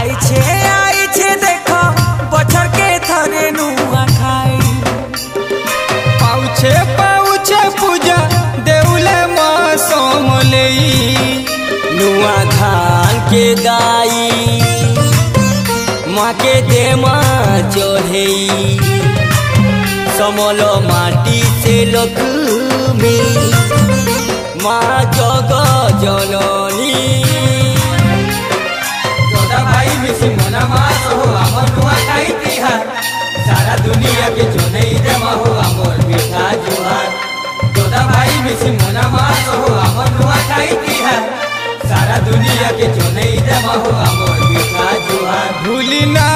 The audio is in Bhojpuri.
आइछे देखो बछर के थरे नुआ खाई पाउछे पाउछे पूजा देउले माँ सोमलई नुआ धान के दाई माँ के दे माँ चढ़ई समलो माटी से लक्ष्मी माँ जग जननी जोदा भाई मिसी मना मास हो आमर नुआ खाई तिहार सारा दुनिया के जोनई जमा हो आमर मीठा जुहार जोदा भाई मिसी मना मास हो आमर नुआ खाई तिहार सारा दुनिया के जोनई जमा हो आमर मीठा जुहार भूली ना